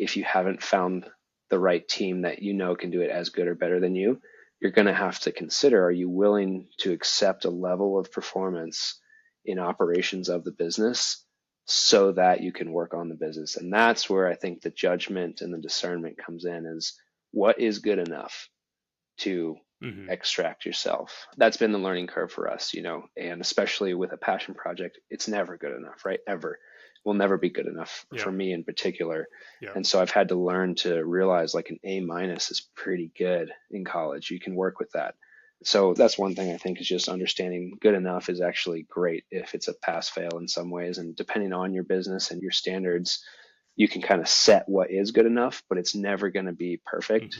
if you haven't found the right team that you know can do it as good or better than you, you're going to have to consider, are you willing to accept a level of performance in operations of the business so that you can work on the business? And that's where I think the judgment and the discernment comes in, is what is good enough to extract yourself. That's been the learning curve for us, and especially with a passion project, it's never good enough, right? Ever. Will never be good enough for me in particular. And so I've had to learn to realize like an A- is pretty good in college. You can work with that. So that's one thing I think is just understanding good enough is actually great if it's a pass fail in some ways. And depending on your business and your standards, you can kind of set what is good enough, but it's never going to be perfect.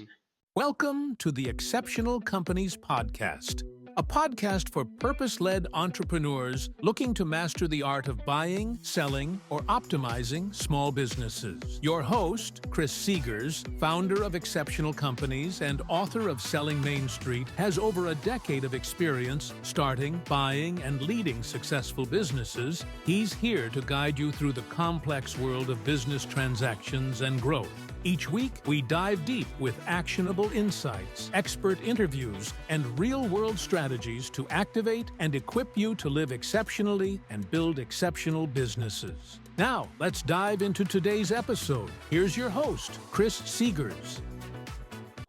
Welcome to the Exceptional Companies Podcast, a podcast for purpose-led entrepreneurs looking to master the art of buying, selling, or optimizing small businesses. Your host, Chris Seegers, founder of Exceptional Companies and author of Selling Main Street, has over a decade of experience starting, buying, and leading successful businesses. He's here to guide you through the complex world of business transactions and growth. Each week, we dive deep with actionable insights, expert interviews, and real-world strategies to activate and equip you to live exceptionally and build exceptional businesses. Now, let's dive into today's episode. Here's your host, Chris Seegers.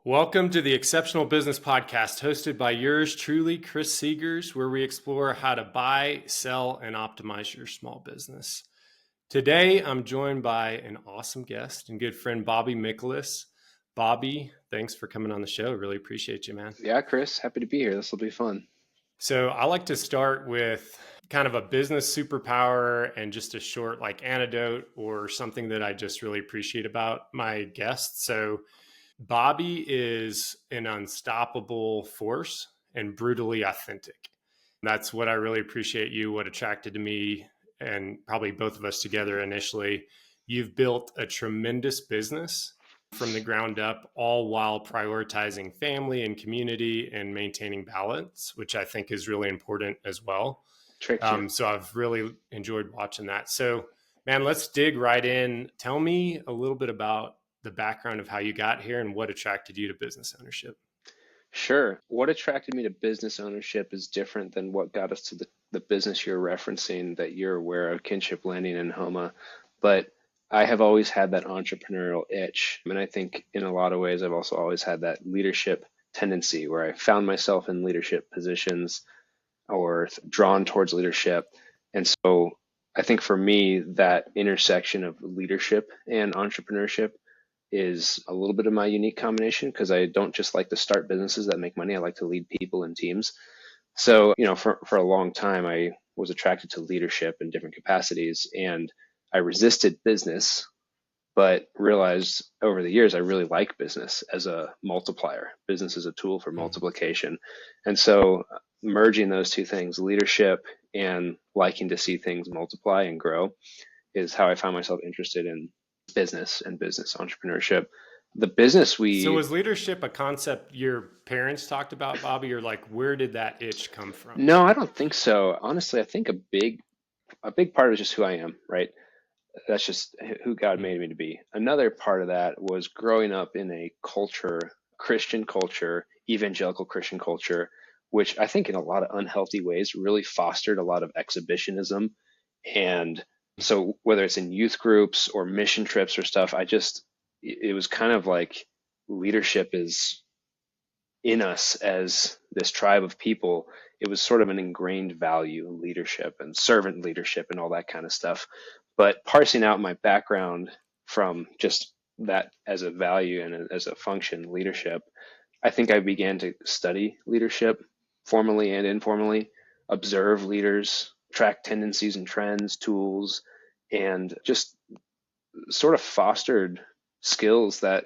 Welcome to the Exceptional Business Podcast, hosted by yours truly, Chris Seegers, where we explore how to buy, sell, and optimize your small business. Today, I'm joined by an awesome guest and good friend, Bobby Mikulas. Bobby, thanks for coming on the show. Really appreciate you, man. Yeah, Chris, happy to be here. This will be fun. So I like to start with kind of a business superpower and just a short anecdote or something that I just really appreciate about my guests. So Bobby is an unstoppable force and brutally authentic. That's what I really appreciate you, what attracted to me, and probably both of us together initially. You've built a tremendous business from the ground up, all while prioritizing family and community and maintaining balance, which I think is really important as well. So I've really enjoyed watching that. So, man, let's dig right in. Tell me a little bit about the background of how you got here and what attracted you to business ownership. Sure. What attracted me to business ownership is different than what got us to the business you're referencing that you're aware of, Kinship Landing and Homa. But I have always had that entrepreneurial itch. And I think in a lot of ways, I've also always had that leadership tendency where I found myself in leadership positions or drawn towards leadership. And so I think for me, that intersection of leadership and entrepreneurship is a little bit of my unique combination, because I don't just like to start businesses that make money. I like to lead people and teams. So, for a long time, I was attracted to leadership in different capacities, and I resisted business, but realized over the years, I really like business as a multiplier. Business is a tool for multiplication. And so merging those two things, leadership and liking to see things multiply and grow, is how I found myself interested in business and business entrepreneurship. The business So was leadership a concept your parents talked about, Bobby, or where did that itch come from? No, I don't think so. Honestly, I think a big part of it is just who I am, right? That's just who God made me to be. Another part of that was growing up in a culture, Christian culture, evangelical Christian culture, which I think in a lot of unhealthy ways really fostered a lot of exhibitionism. And so whether it's in youth groups or mission trips or stuff, it was kind of like leadership is in us as this tribe of people. It was sort of an ingrained value, leadership and servant leadership and all that kind of stuff. But parsing out my background from just that as a value and as a function, leadership, I think I began to study leadership formally and informally, observe leaders, track tendencies and trends, tools, and just sort of fostered skills that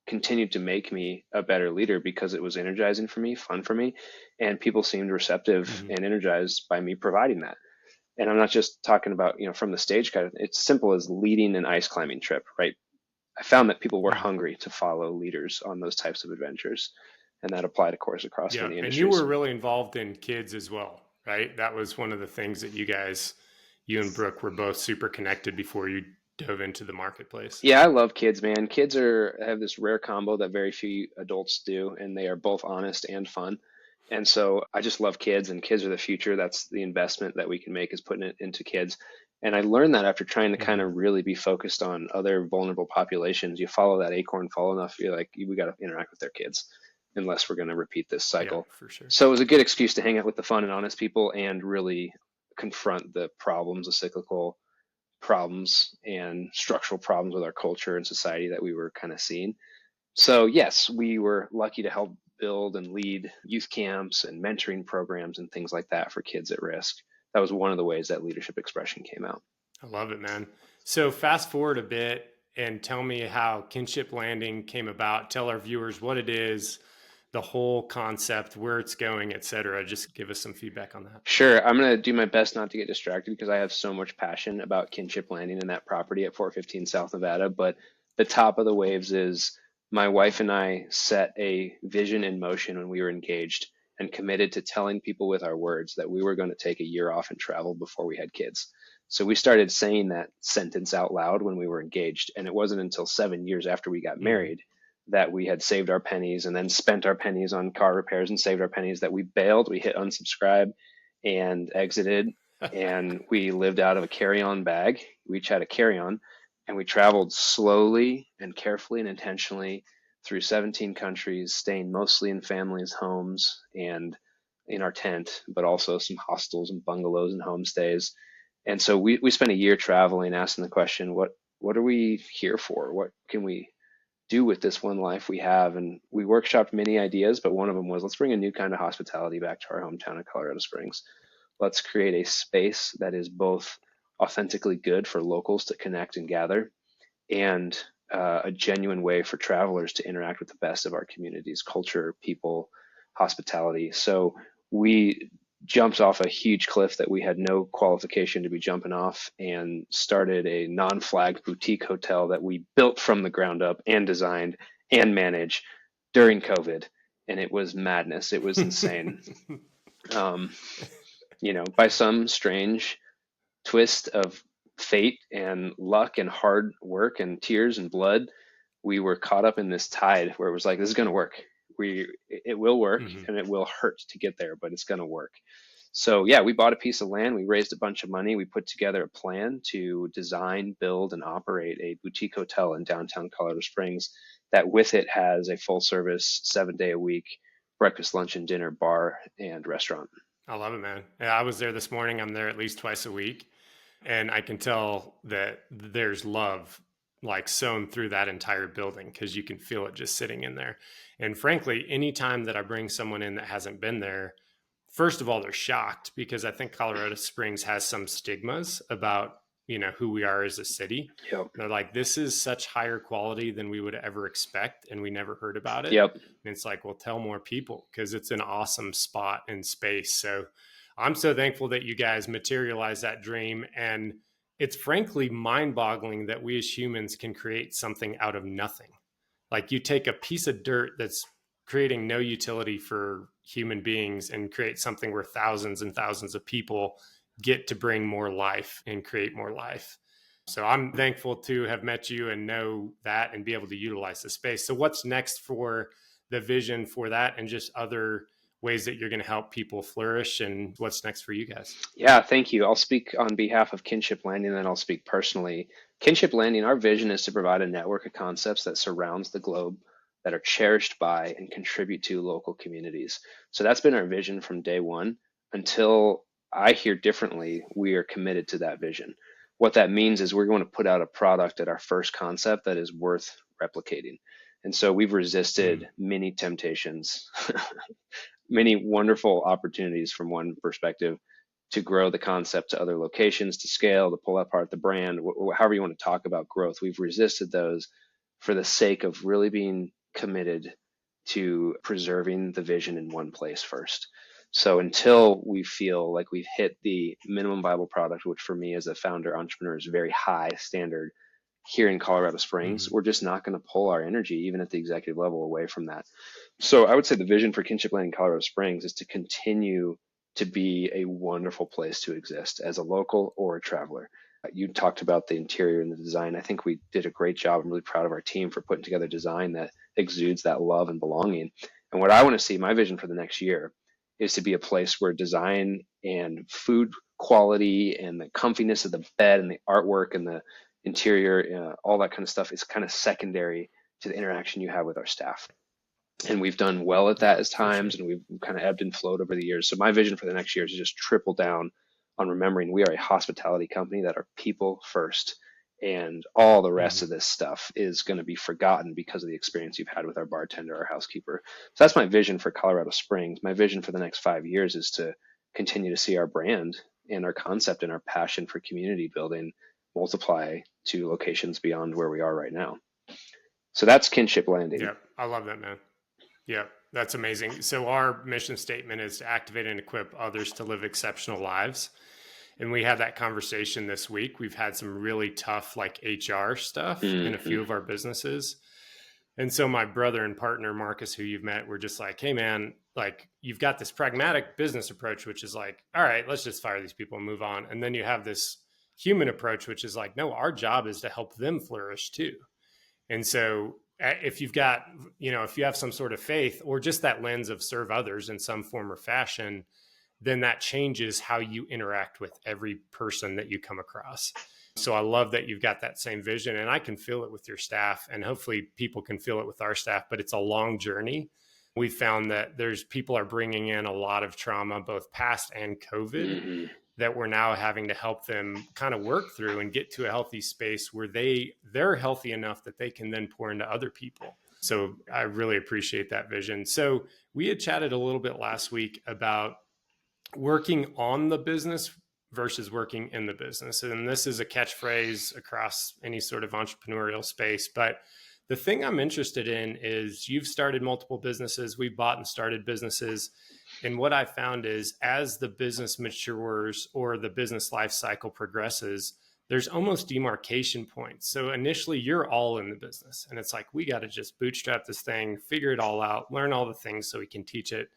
continued to make me a better leader because it was energizing for me, fun for me, and people seemed receptive and energized by me providing that. And I'm not just talking about, from the stage kind of, it's simple as leading an ice climbing trip, right? I found that people were hungry to follow leaders on those types of adventures. And that applied, of course, across many industries. And you were really involved in kids as well, right? That was one of the things that you and Brooke were both super connected before you dove into the marketplace? Yeah, I love kids, man. Kids have this rare combo that very few adults do, and they are both honest and fun. And so I just love kids, and kids are the future. That's the investment that we can make, is putting it into kids. And I learned that after trying to kind Hmm. of really be focused on other vulnerable populations. You follow that acorn far enough, you're like, we got to interact with their kids unless we're going to repeat this Yeah, cycle. for sure. So it was a good excuse to hang out with the fun and honest people and really confront the problems, the cyclical problems and structural problems with our culture and society that we were kind of seeing. So, yes, we were lucky to help build and lead youth camps and mentoring programs and things like that for kids at risk. That was one of the ways that leadership expression came out. I love it, man. So fast forward a bit and tell me how Kinship Landing came about. Tell our viewers what it is, the whole concept, where it's going, et cetera. Just give us some feedback on that. Sure, I'm going to do my best not to get distracted because I have so much passion about Kinship Landing and that property at 415 South Nevada. But the top of the waves is my wife and I set a vision in motion when we were engaged and committed to telling people with our words that we were going to take a year off and travel before we had kids. So we started saying that sentence out loud when we were engaged. And it wasn't until 7 years after we got Hmm. married that we had saved our pennies and then spent our pennies on car repairs and saved our pennies that we bailed. We hit unsubscribe and exited, and we lived out of a carry-on bag. We each had a carry-on, and we traveled slowly and carefully and intentionally through 17 countries, staying mostly in families' homes and in our tent, but also some hostels and bungalows and homestays. And so we spent a year traveling, asking the question, what are we here for? What can we do with this one life we have? And we workshopped many ideas, but one of them was, let's bring a new kind of hospitality back to our hometown of Colorado Springs. Let's create a space that is both authentically good for locals to connect and gather, and a genuine way for travelers to interact with the best of our communities, culture, people, hospitality. So we jumped off a huge cliff that we had no qualification to be jumping off and started a non-flagged boutique hotel that we built from the ground up and designed and managed during COVID. And it was madness. It was insane. Um, by some strange twist of fate and luck and hard work and tears and blood, we were caught up in this tide where it was like, this is going to work. It will work, Hmm. and it will hurt to get there, but it's going to work. So yeah, we bought a piece of land, we raised a bunch of money, we put together a plan to design, build, and operate a boutique hotel in downtown Colorado Springs that with it has a full service 7 day a week breakfast, lunch, and dinner bar and restaurant. I love it, man. Yeah, I was there this morning. I'm there at least twice a week. And I can tell that there's love like sewn through that entire building because you can feel it just sitting in there. And frankly, anytime that I bring someone in that hasn't been there, first of all, they're shocked because I think Colorado Springs has some stigmas about, who we are as a city. Yep. They're like, this is such higher quality than we would ever expect. And we never heard about it. Yep. And it's like, well, tell more people because it's an awesome spot and space. So I'm so thankful that you guys materialized that dream. And it's frankly mind boggling that we as humans can create something out of nothing. Like you take a piece of dirt that's creating no utility for human beings and create something where thousands and thousands of people get to bring more life and create more life. So I'm thankful to have met you and know that and be able to utilize the space. So what's next for the vision for that and just other ways that you're going to help people flourish, and what's next for you guys? Yeah, thank you. I'll speak on behalf of Kinship Landing, and then I'll speak personally. Kinship Landing, our vision is to provide a network of concepts that surrounds the globe, that are cherished by and contribute to local communities. So that's been our vision from day one. Until I hear differently, we are committed to that vision. What that means is we're going to put out a product at our first concept that is worth replicating. And so we've resisted many temptations, many wonderful opportunities from one perspective to grow the concept to other locations, to scale, to pull apart the brand, however you want to talk about growth. We've resisted those for the sake of really being committed to preserving the vision in one place first. So until we feel like we've hit the minimum viable product, which for me as a founder entrepreneur is a very high standard here in Colorado Springs, we're just not going to pull our energy, even at the executive level, away from that. So I would say the vision for Kinship Landing Colorado Springs is to continue to be a wonderful place to exist as a local or a traveler. You talked about the interior and the design. I think we did a great job. I'm really proud of our team for putting together design that exudes that love and belonging. And what I want to see, my vision for the next year, is to be a place where design and food quality and the comfiness of the bed and the artwork and the interior, all that kind of stuff is kind of secondary to the interaction you have with our staff. And we've done well at that Yeah, as for sure. times, and we've kind of ebbed and flowed over the years. So my vision for the next year is to just triple down on remembering we are a hospitality company that are people first, and all the rest Mhm. of this stuff is going to be forgotten because of the experience you've had with our bartender, our housekeeper. So that's my vision for Colorado Springs. My vision for the next 5 years is to continue to see our brand and our concept and our passion for community building multiply to locations beyond where we are right now. So that's Kinship Landing. Yeah, I love that, man. Yeah, that's amazing. So our mission statement is to activate and equip others to live exceptional lives. And we had that conversation this week. We've had some really tough like HR stuff in a Mm-hmm. few of our businesses. And so my brother and partner Marcus, who you've met, were just like, "Hey man, like you've got this pragmatic business approach, which is like, all right, let's just fire these people and move on." And then you have this human approach, which is like, no, our job is to help them flourish too. And so if you've got, if you have some sort of faith or just that lens of serve others in some form or fashion, then that changes how you interact with every person that you come across. So I love that you've got that same vision, and I can feel it with your staff, and hopefully people can feel it with our staff, but it's a long journey. We found that there's people are bringing in a lot of trauma, both past and COVID, Mm-hmm. that we're now having to help them kind of work through and get to a healthy space where they're healthy enough that they can then pour into other people. So I really appreciate that vision. So we had chatted a little bit last week about working on the business versus working in the business. And this is a catchphrase across any sort of entrepreneurial space. But the thing I'm interested in is you've started multiple businesses, we've bought and started businesses. And what I found is as the business matures or the business life cycle progresses, there's almost demarcation points. So initially you're all in the business and it's like, we got to just bootstrap this thing, figure it all out, learn all the things so we can teach it.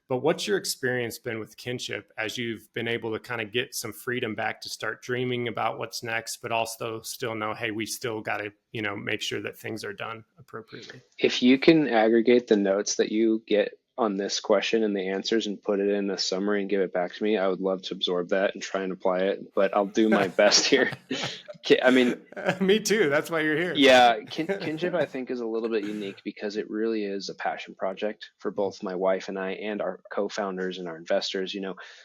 But what's your experience been with Kinship as you've been able to kind of get some freedom back to start dreaming about what's next, but also still know, hey, we still got to, make sure that things are done appropriately? If you can aggregate the notes that you get on this question and the answers and put it in a summary and give it back to me, I would love to absorb that and try and apply it, but I'll do my best here. I mean, Me too. That's why you're here. yeah, Kinship, I think, is a little bit unique because it really is a passion project for both my wife and I and our co-founders and our investors.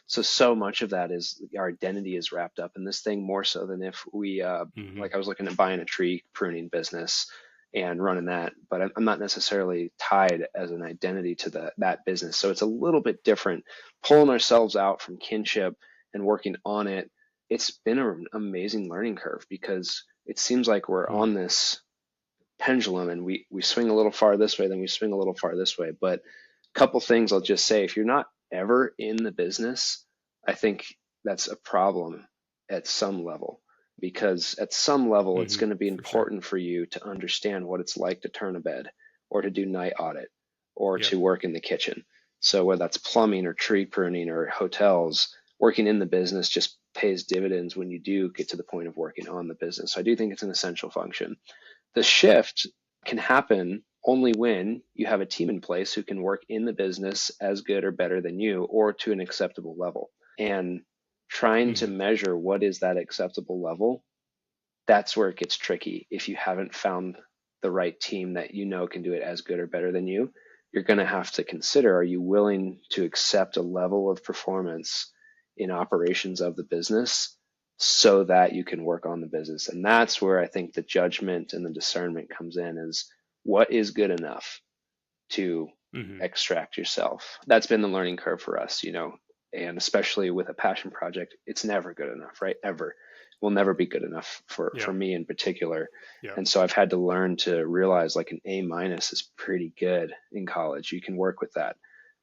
So much of that is our identity is wrapped up in this thing more so than if we, like I was looking at buying a tree pruning business and running that, but I'm not necessarily tied as an identity to that business. So it's a little bit different. Pulling ourselves out from Kinship and working on it, it's been an amazing learning curve because it seems like we're on this pendulum and we swing a little far this way, then we swing a little far this way. But a couple things I'll just say, if you're not ever in the business, I think that's a problem at some level, because at some level it's going to be For sure. important for you to understand what it's like to turn a bed or to do night audit or Yep. to work in the kitchen. So whether that's plumbing or tree pruning or hotels, working in the business just pays dividends when you do get to the point of working on the business. So I do think it's an essential function. The shift can happen only when you have a team in place who can work in the business as good or better than you or to an acceptable level. And trying to measure what is that acceptable level, that's where it gets tricky. If you haven't found the right team that can do it as good or better than you, you're going to have to consider, are you willing to accept a level of performance in operations of the business so that you can work on the business? And that's where I think the judgment and the discernment comes in, is what is good enough to extract yourself. That's been the learning curve for us, and especially with a passion project, it's never good enough, right? Ever. Will never be good enough for me in particular. Yep. And so I've had to learn to realize like an A- is pretty good in college. You can work with that.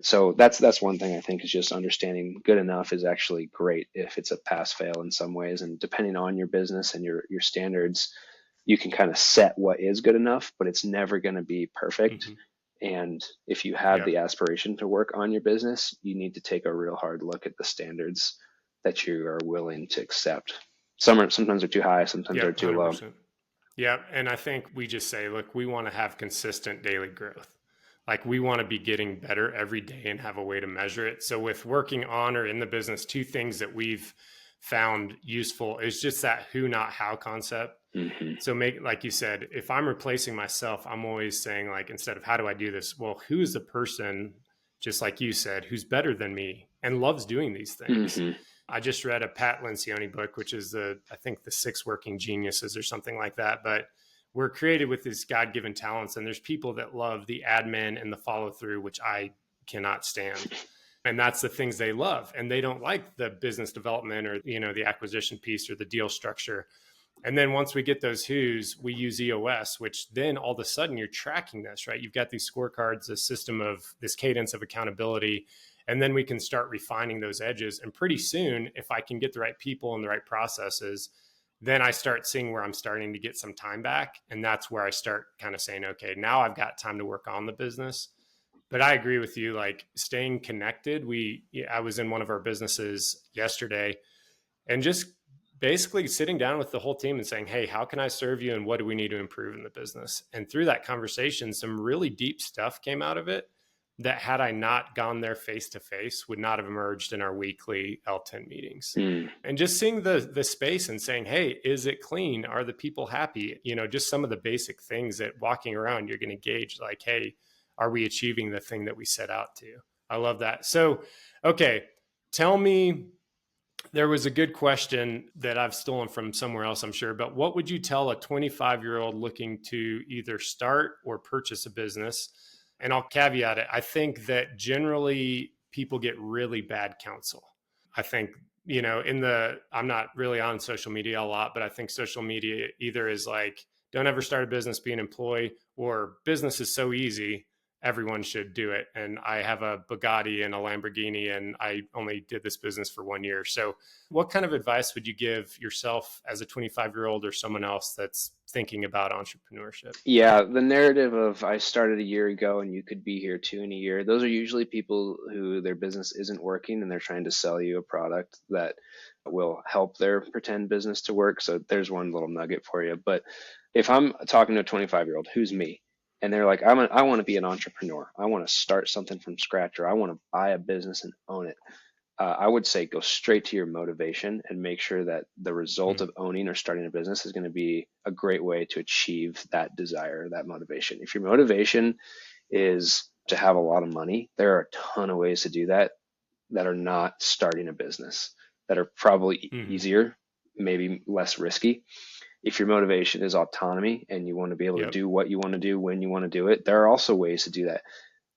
So that's one thing I think is just understanding good enough is actually great if it's a pass fail in some ways. And depending on your business and your standards, you can kind of set what is good enough, but it's never going to be perfect. And if you have the aspiration to work on your business, you need to take a real hard look at the standards that you are willing to accept. Sometimes they're too high, sometimes they're Yep, too low. 100%. Yeah. And I think we just say, look, we want to have consistent daily growth. Like we want to be getting better every day and have a way to measure it. So with working on or in the business, two things that we've found useful is just that who, not how concept. Mm-hmm. So like you said, if I'm replacing myself, I'm always saying like, instead of how do I do this? Well, who is the person, just like you said, who's better than me and loves doing these things? Mm-hmm. I just read a Pat Lencioni book, which is I think the 6 Working Geniuses or something like that. But we're created with these God-given talents, and there's people that love the admin and the follow through, which I cannot stand. And that's the things they love. And they don't like the business development or, the acquisition piece or the deal structure. And then once we get those who's, we use EOS, which then all of a sudden you're tracking this, right? You've got these scorecards, this system of this cadence of accountability. And then we can start refining those edges. And pretty soon, if I can get the right people and the right processes, then I start seeing where I'm starting to get some time back. And that's where I start kind of saying, okay, now I've got time to work on the business. But I agree with you, like staying connected. I was in one of our businesses yesterday and just basically sitting down with the whole team and saying, hey, how can I serve you? And what do we need to improve in the business? And through that conversation, some really deep stuff came out of it that had I not gone there face to face would not have emerged in our weekly L10 meetings. And just seeing the space and saying, hey, is it clean? Are the people happy? Just some of the basic things that walking around, you're going to gauge like, hey, are we achieving the thing that we set out to? I love that. So, okay, tell me, there was a good question that I've stolen from somewhere else, I'm sure, but what would you tell a 25-year-old looking to either start or purchase a business? And I'll caveat it. I think that generally people get really bad counsel. I think, I'm not really on social media a lot, but I think social media either is like, don't ever start a business, be an employee, or business is so easy, everyone should do it. And I have a Bugatti and a Lamborghini, and I only did this business for 1 year. So what kind of advice would you give yourself as a 25-year-old or someone else that's thinking about entrepreneurship? Yeah, the narrative of I started a year ago and you could be here too in a year, those are usually people who their business isn't working and they're trying to sell you a product that will help their pretend business to work. So there's one little nugget for you. But if I'm talking to a 25-year-old, who's me? And they're like, I want to be an entrepreneur. I want to start something from scratch, or I want to buy a business and own it. I would say go straight to your motivation and make sure that the result of owning or starting a business is going to be a great way to achieve that desire, that motivation. If your motivation is to have a lot of money, there are a ton of ways to do that are not starting a business, that are probably easier, maybe less risky. If your motivation is autonomy and you want to be able to do what you want to do when you want to do it, there are also ways to do that.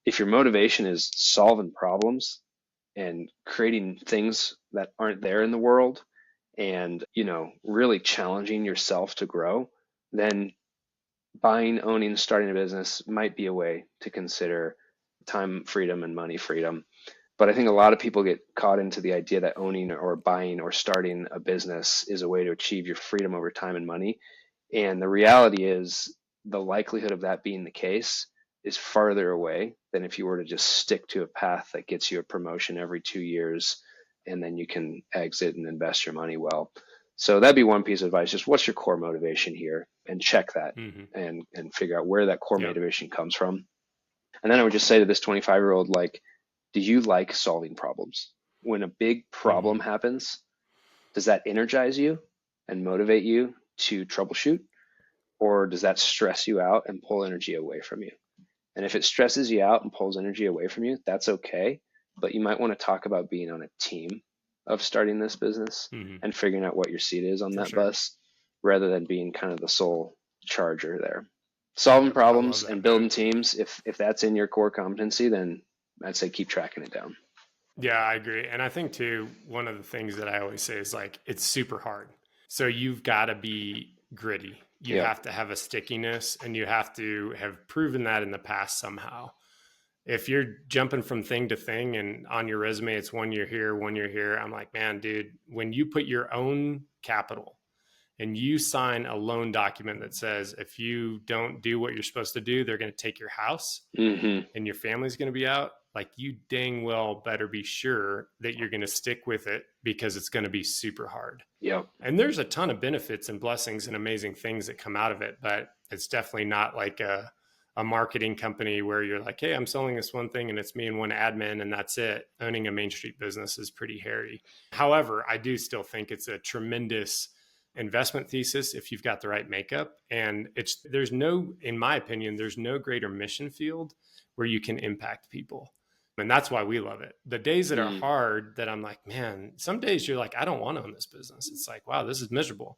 If your motivation is solving problems and creating things that aren't there in the world and, really challenging yourself to grow, then buying, owning, starting a business might be a way to consider time freedom and money freedom. But I think a lot of people get caught into the idea that owning or buying or starting a business is a way to achieve your freedom over time and money. And the reality is the likelihood of that being the case is farther away than if you were to just stick to a path that gets you a promotion every 2 years and then you can exit and invest your money well. So that'd be one piece of advice. Just what's your core motivation here, and check that and figure out where that core motivation comes from. And then I would just say to this 25-year-old, like, do you like solving problems? When a big problem happens, does that energize you and motivate you to troubleshoot? Or does that stress you out and pull energy away from you? And if it stresses you out and pulls energy away from you, that's okay. But you might want to talk about being on a team of starting this business and figuring out what your seat is on that bus, rather than being kind of the sole charger there. Solving problems and building teams, if that's in your core competency, then I'd say keep tracking it down. Yeah, I agree. And I think too, one of the things that I always say is like, it's super hard. So you've got to be gritty. You have to have a stickiness, and you have to have proven that in the past somehow. If you're jumping from thing to thing and on your resume, it's 1 year here, 1 year here. I'm like, man, dude, when you put your own capital and you sign a loan document that says, if you don't do what you're supposed to do, they're going to take your house and your family's going to be out. like you dang well better be sure that you're going to stick with it, because it's going to be super hard. Yep. And there's a ton of benefits and blessings and amazing things that come out of it, but it's definitely not like a marketing company where you're like, hey, I'm selling this one thing and it's me and one admin and that's it. Owning a Main Street business is pretty hairy. However, I do still think it's a tremendous investment thesis if you've got the right makeup. And in my opinion, there's no greater mission field where you can impact people. And that's why we love it. The days that are hard, that I'm like, man, some days you're like, I don't want to own this business. It's like, wow, this is miserable.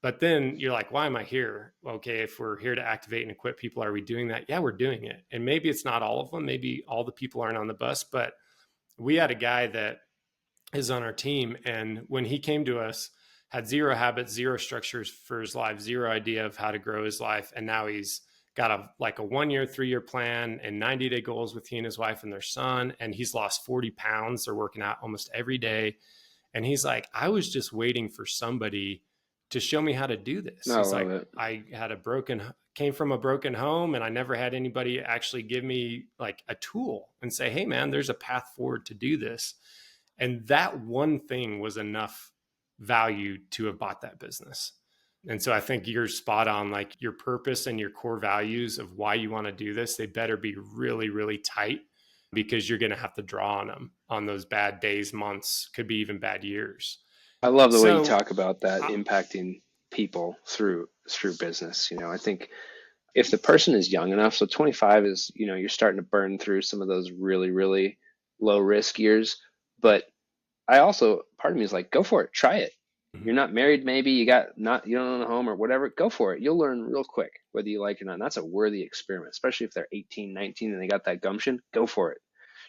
But then you're like, why am I here? Okay, if we're here to activate and equip people, are we doing that? Yeah, we're doing it. And maybe it's not all of them. Maybe all the people aren't on the bus, but we had a guy that is on our team. And when he came to us, had zero habits, zero structures for his life, zero idea of how to grow his life. And now he's got a 1 year, 3 year plan and 90-day goals with he and his wife and their son. And he's lost 40 pounds. They're working out almost every day. And he's like, I was just waiting for somebody to show me how to do this. He's like, I came from a broken home and I never had anybody actually give me like a tool and say, hey man, there's a path forward to do this. And that one thing was enough value to have bought that business. And so I think you're spot on, like your purpose and your core values of why you want to do this, they better be really, really tight, because you're going to have to draw on them on those bad days, months, could be even bad years. I love the way you talk about that, impacting people through business. I think if the person is young enough, so 25 is, you're starting to burn through some of those really, really low risk years. But part of me is like, go for it, try it. You're not married, maybe you don't own a home or whatever, go for it. You'll learn real quick whether you like it or not. And that's a worthy experiment, especially if they're 18, 19 and they got that gumption. Go for it.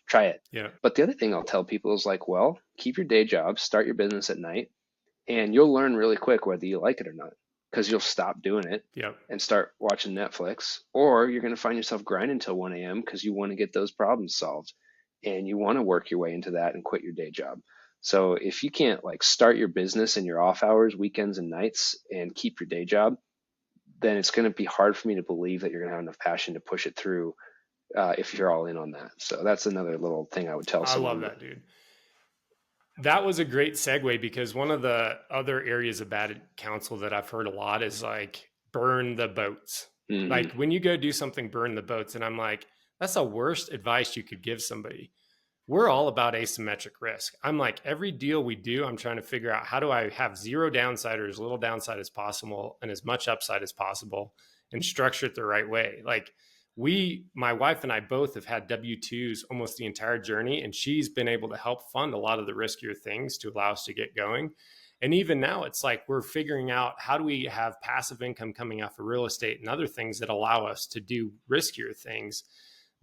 Try it. Yeah. But the other thing I'll tell people is like, well, keep your day job, start your business at night, and you'll learn really quick whether you like it or not, because you'll stop doing it and start watching Netflix, or you're going to find yourself grinding till 1 a.m. because you want to get those problems solved and you want to work your way into that and quit your day job. So if you can't like start your business in your off hours, weekends and nights, and keep your day job, then it's going to be hard for me to believe that you're going to have enough passion to push it through if you're all in on that. So that's another little thing I would tell someone. I love that, dude. That was a great segue, because one of the other areas of bad counsel that I've heard a lot is like, burn the boats. Mm-hmm. Like when you go do something, burn the boats. And I'm like, that's the worst advice you could give somebody. We're all about asymmetric risk. I'm like, every deal we do, I'm trying to figure out, how do I have zero downside or as little downside as possible and as much upside as possible, and structure it the right way. Like my wife and I both have had W-2s almost the entire journey, and she's been able to help fund a lot of the riskier things to allow us to get going. And even now it's like, we're figuring out, how do we have passive income coming off of real estate and other things that allow us to do riskier things.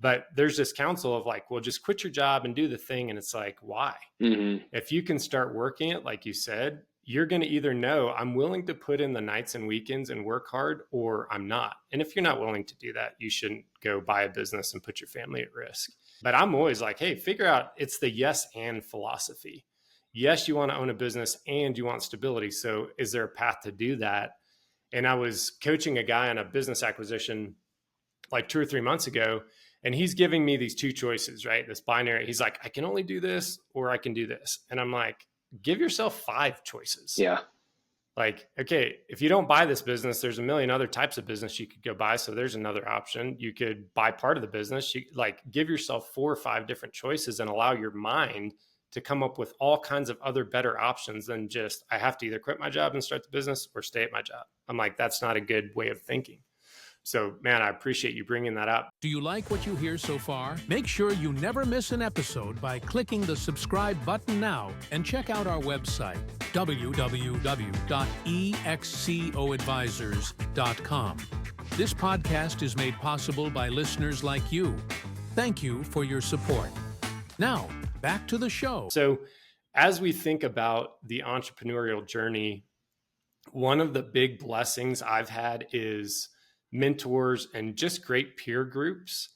But there's this counsel of like, well, just quit your job and do the thing. And it's like, why? Mm-hmm. If you can start working it, like you said, you're going to either know I'm willing to put in the nights and weekends and work hard, or I'm not. And if you're not willing to do that, you shouldn't go buy a business and put your family at risk. But I'm always like, hey, figure out, it's the yes and philosophy. Yes, you want to own a business and you want stability. So is there a path to do that? And I was coaching a guy on a business acquisition like 2 or 3 months ago. And he's giving me these two choices, right? This binary. He's like, I can only do this or I can do this. And I'm like, give yourself 5 choices. Yeah. Like, okay, if you don't buy this business, there's a million other types of business you could go buy. So there's another option. You could buy part of the business. You like give yourself 4 or 5 different choices and allow your mind to come up with all kinds of other better options than just, I have to either quit my job and start the business or stay at my job. I'm like, that's not a good way of thinking. So, man, I appreciate you bringing that up. Do you like what you hear so far? Make sure you never miss an episode by clicking the subscribe button now, and check out our website, www.excoadvisors.com. This podcast is made possible by listeners like you. Thank you for your support. Now, back to the show. So, as we think about the entrepreneurial journey, one of the big blessings I've had is mentors and just great peer groups.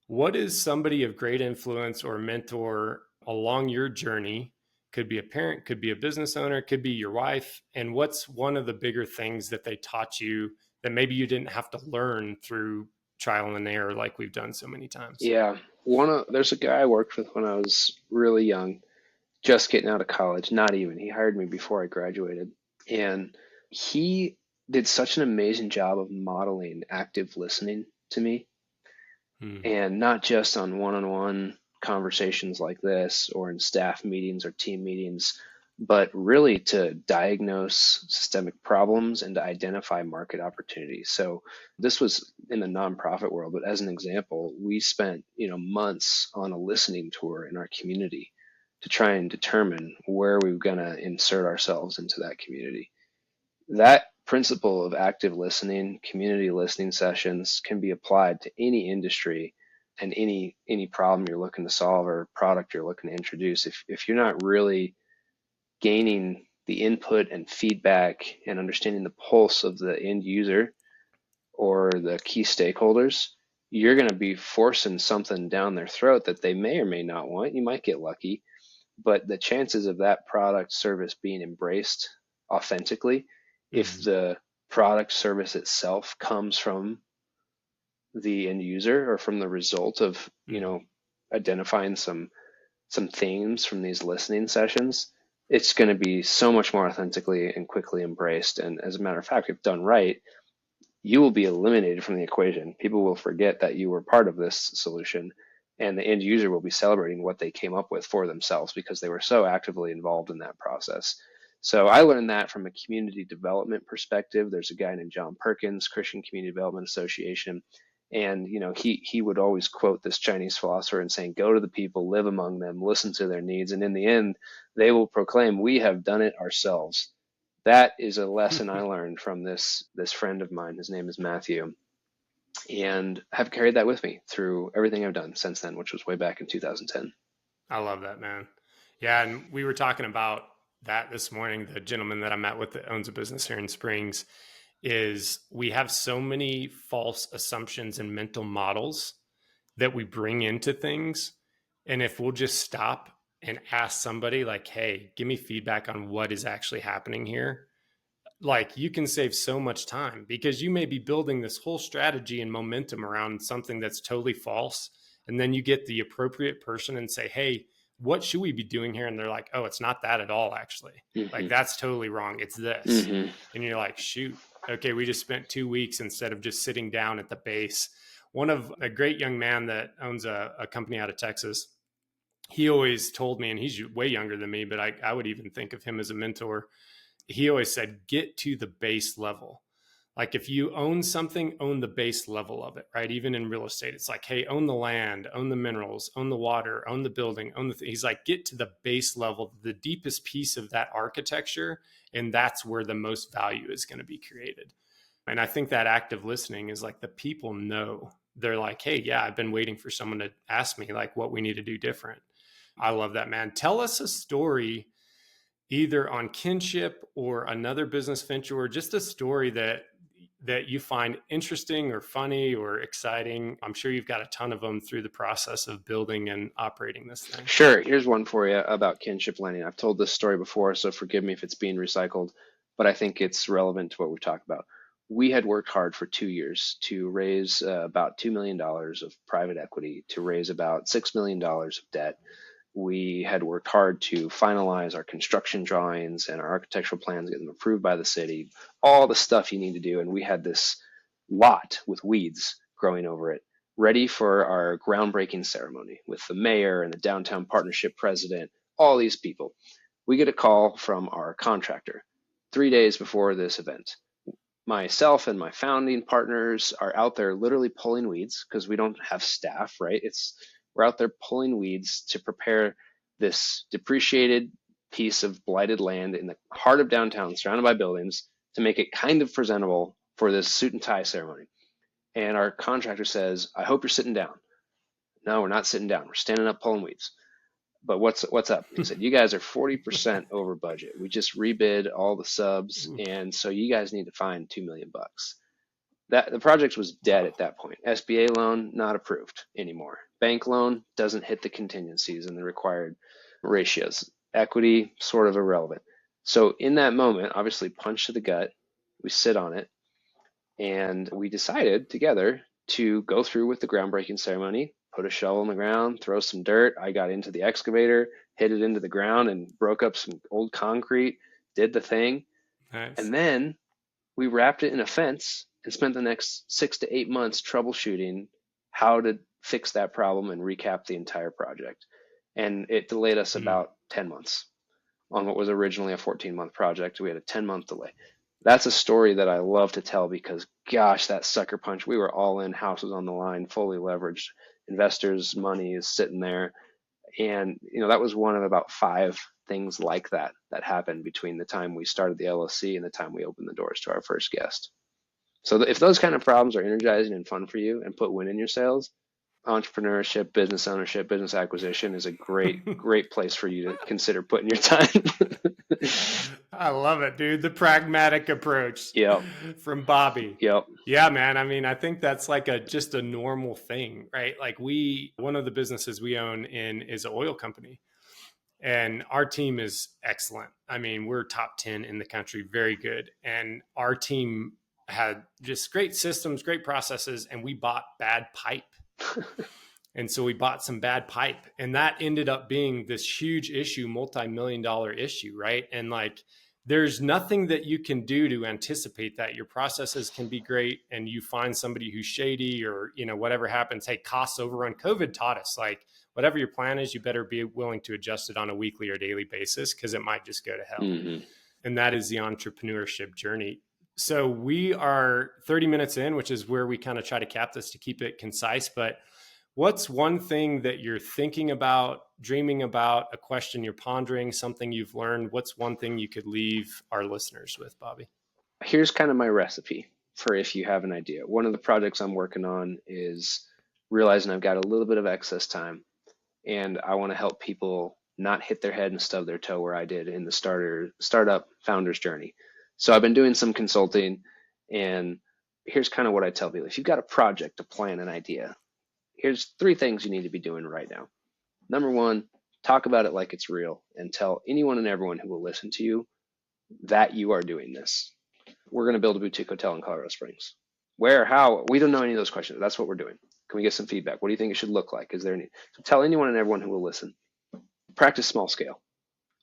What is somebody of great influence or mentor along your journey? Could be a parent, could be a business owner, could be your wife. And what's one of the bigger things that they taught you that maybe you didn't have to learn through trial and error like we've done so many times? Yeah. There's a guy I worked with when I was really young, just getting out of college, not even. He hired me before I graduated. And he did such an amazing job of modeling active listening to me, Hmm. and not just on one-on-one conversations like this or in staff meetings or team meetings, but really to diagnose systemic problems and to identify market opportunities. So this was in the nonprofit world, but as an example, we spent, months on a listening tour in our community to try and determine where we were going to insert ourselves into that community. That principle of active listening, community listening sessions can be applied to any industry and any problem you're looking to solve or product you're looking to introduce. If you're not really gaining the input and feedback and understanding the pulse of the end user or the key stakeholders, you're going to be forcing something down their throat that they may or may not want. You might get lucky, but the chances of that product service being embraced authentically, if Hmm. the product service itself comes from the end user or from the result of, Hmm. identifying some themes from these listening sessions, it's going to be so much more authentically and quickly embraced. And as a matter of fact, if done right, you will be eliminated from the equation. People will forget that you were part of this solution, and the end user will be celebrating what they came up with for themselves because they were so actively involved in that process. So I learned that from a community development perspective. There's a guy named John Perkins, Christian Community Development Association, and he would always quote this Chinese philosopher and saying, "Go to the people, live among them, listen to their needs, and in the end, they will proclaim, 'We have done it ourselves.'" That is a lesson I learned from this friend of mine. His name is Matthew, and have carried that with me through everything I've done since then, which was way back in 2010. I love that, man. Yeah, and we were talking about that this morning. The gentleman that I met with that owns a business here in Springs is we have so many false assumptions and mental models that we bring into things. And if we'll just stop and ask somebody like, "Hey, give me feedback on what is actually happening here," like you can save so much time because you may be building this whole strategy and momentum around something that's totally false. And then you get the appropriate person and say, "Hey, what should we be doing here?" And they're like, "Oh, it's not that at all, actually. Like, Hmm. that's totally wrong. It's this." Hmm. And you're like, shoot, okay, we just spent 2 weeks instead of just sitting down at the base. One of a great young man that owns a company out of Texas, he always told me, and he's way younger than me, but I would even think of him as a mentor. He always said, get to the base level. Like if you own something, own the base level of it, right? Even in real estate, it's like, hey, own the land, own the minerals, own the water, own the building, own the he's like, get to the base level, the deepest piece of that architecture. And that's where the most value is going to be created. And I think that active listening is like the people know. They're like, hey, yeah, I've been waiting for someone to ask me like what we need to do different. I love that, man. Tell us a story either on Kinship or another business venture, or just a story that you find interesting or funny or exciting. I'm sure you've got a ton of them through the process of building and operating this thing. Sure. Here's one for you about Kinship Landing. I've told this story before, so forgive me if it's being recycled, but I think it's relevant to what we've talked about. We had worked hard for 2 years to raise about $2 million of private equity, to raise about $6 million of debt. We had worked hard to finalize our construction drawings and our architectural plans, get them approved by the city, all the stuff you need to do. And we had this lot with weeds growing over it, ready for our groundbreaking ceremony with the mayor and the downtown partnership president, all these people. We get a call from our contractor 3 days before this event. Myself and my founding partners are out there literally pulling weeds because we don't have staff, right? We're out there pulling weeds to prepare this depreciated piece of blighted land in the heart of downtown, surrounded by buildings, to make it kind of presentable for this suit and tie ceremony. And our contractor says, "I hope you're sitting down." No, we're not sitting down. We're standing up pulling weeds. But what's up? He said, "You guys are 40% over budget. We just rebid all the subs, and so you guys need to find $2 million." That the project was dead Wow. at that point. SBA loan not approved anymore. Bank loan doesn't hit the contingencies and the required ratios. Equity sort of irrelevant. So in that moment, obviously punch to the gut, we sit on it, and we decided together to go through with the groundbreaking ceremony, put a shovel in the ground, throw some dirt. I got into the excavator, hit it into the ground and broke up some old concrete, did the thing. Nice. And then we wrapped it in a fence and spent the next 6 to 8 months troubleshooting how to fix that problem and recap the entire project. And it delayed us about 10 months on what was originally a 14-month project. We had a 10-month delay. That's a story that I love to tell because, gosh, that sucker punch. We were all in, houses on the line, fully leveraged. Investors' money is sitting there. And, that was one of about 5 things like that happened between the time we started the LLC and the time we opened the doors to our first guest. So if those kind of problems are energizing and fun for you and put wind in your sails, entrepreneurship, business ownership, business acquisition is a great place for you to consider putting your time. I love it, dude. The pragmatic approach. Yep. From Bobby. Yep. Yeah, man. I mean, I think that's like just a normal thing, right? Like one of the businesses we own is an oil company, and our team is excellent. I mean, we're top 10 in the country, very good. And our team had just great systems, great processes, and we bought bad pipe. And so we bought some bad pipe, and that ended up being this huge issue, multi-million-dollar issue, right? And like, there's nothing that you can do to anticipate that. Your processes can be great, and you find somebody who's shady or, whatever happens. Hey, costs overrun. COVID taught us, like, whatever your plan is, you better be willing to adjust it on a weekly or daily basis because it might just go to hell. Mm-hmm. And that is the entrepreneurship journey. So we are 30 minutes in, which is where we kind of try to cap this to keep it concise. But what's one thing that you're thinking about, dreaming about, a question you're pondering, something you've learned? What's one thing you could leave our listeners with, Bobby? Here's kind of my recipe for if you have an idea. One of the projects I'm working on is realizing I've got a little bit of excess time, and I want to help people not hit their head and stub their toe where I did in the startup founder's journey. So I've been doing some consulting, and here's kind of what I tell people. If you've got a project, a plan, an idea, here's 3 things you need to be doing right now. Number 1, talk about it like it's real and tell anyone and everyone who will listen to you that you are doing this. We're going to build a boutique hotel in Colorado Springs. Where, how? We don't know any of those questions. That's what we're doing. Can we get some feedback? What do you think it should look like? Is there any? So tell anyone and everyone who will listen. Practice small scale.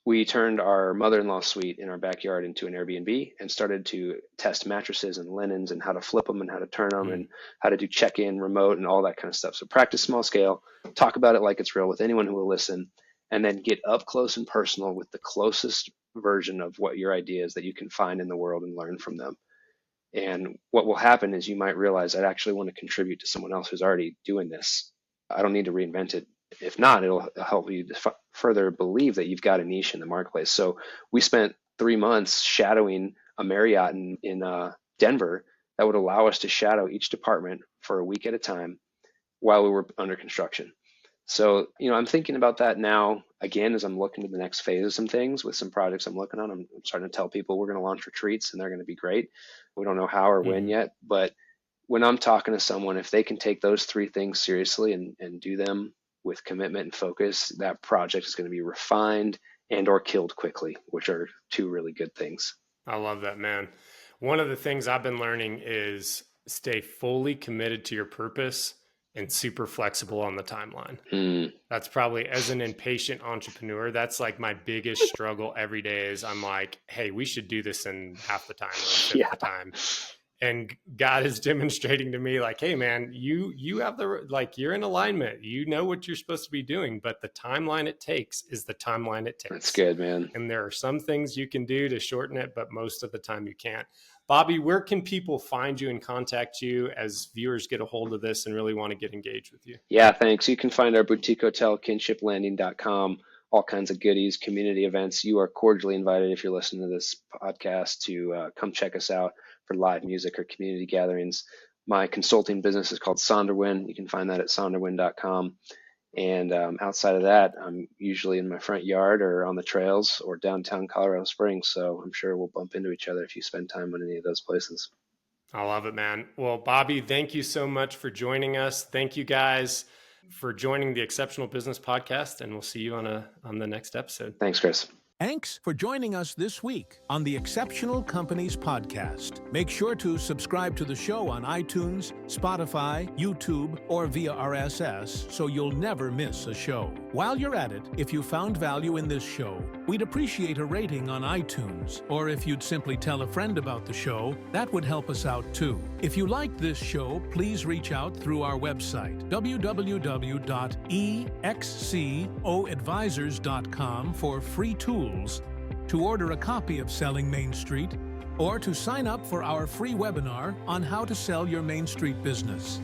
We turned our mother-in-law suite in our backyard into an Airbnb and started to test mattresses and linens and how to flip them and how to turn them and how to do check-in remote and all that kind of stuff. So practice small scale, talk about it like it's real with anyone who will listen, and then get up close and personal with the closest version of what your idea is that you can find in the world and learn from them. And what will happen is you might realize I actually want to contribute to someone else who's already doing this. I don't need to reinvent it. If not, it'll help you to further believe that you've got a niche in the marketplace. So we spent 3 months shadowing a Marriott in Denver that would allow us to shadow each department for a week at a time while we were under construction. So, I'm thinking about that now, again, as I'm looking to the next phase of some things with some projects I'm looking on. I'm starting to tell people we're going to launch retreats and they're going to be great. We don't know how or when yet, but when I'm talking to someone, if they can take those 3 things seriously and do them with commitment and focus, that project is going to be refined and or killed quickly, which are 2 really good things. I love that, man. One of the things I've been learning is stay fully committed to your purpose and super flexible on the timeline. That's probably, as an impatient entrepreneur, that's like my biggest struggle every day is I'm like, hey, we should do this in half the time or a fifth the time. And God is demonstrating to me like, hey man, you have you're in alignment. You know what you're supposed to be doing, but the timeline it takes is the timeline it takes. That's good, man. And there are some things you can do to shorten it, but most of the time you can't. Bobby, where can people find you and contact you as viewers get a hold of this and really want to get engaged with you? Yeah, thanks. You can find our boutique hotel, kinshiplanding.com, all kinds of goodies, community events. You are cordially invited if you're listening to this podcast to come check us out for live music or community gatherings. My consulting business is called Sonderwin. You can find that at sonderwin.com. And outside of that, I'm usually in my front yard or on the trails or downtown Colorado Springs. So I'm sure we'll bump into each other if you spend time in any of those places. I love it, man. Well, Bobby, thank you so much for joining us. Thank you guys for joining the Exceptional Business Podcast, and we'll see you on the next episode. Thanks, Chris. Thanks for joining us this week on the Exceptional Companies Podcast. Make sure to subscribe to the show on iTunes, Spotify, YouTube, or via RSS so you'll never miss a show. While you're at it, if you found value in this show, we'd appreciate a rating on iTunes, or if you'd simply tell a friend about the show, that would help us out too. If you liked this show, please reach out through our website, www.excoadvisors.com, for free tools to order a copy of Selling Main Street, or to sign up for our free webinar on how to sell your Main Street business.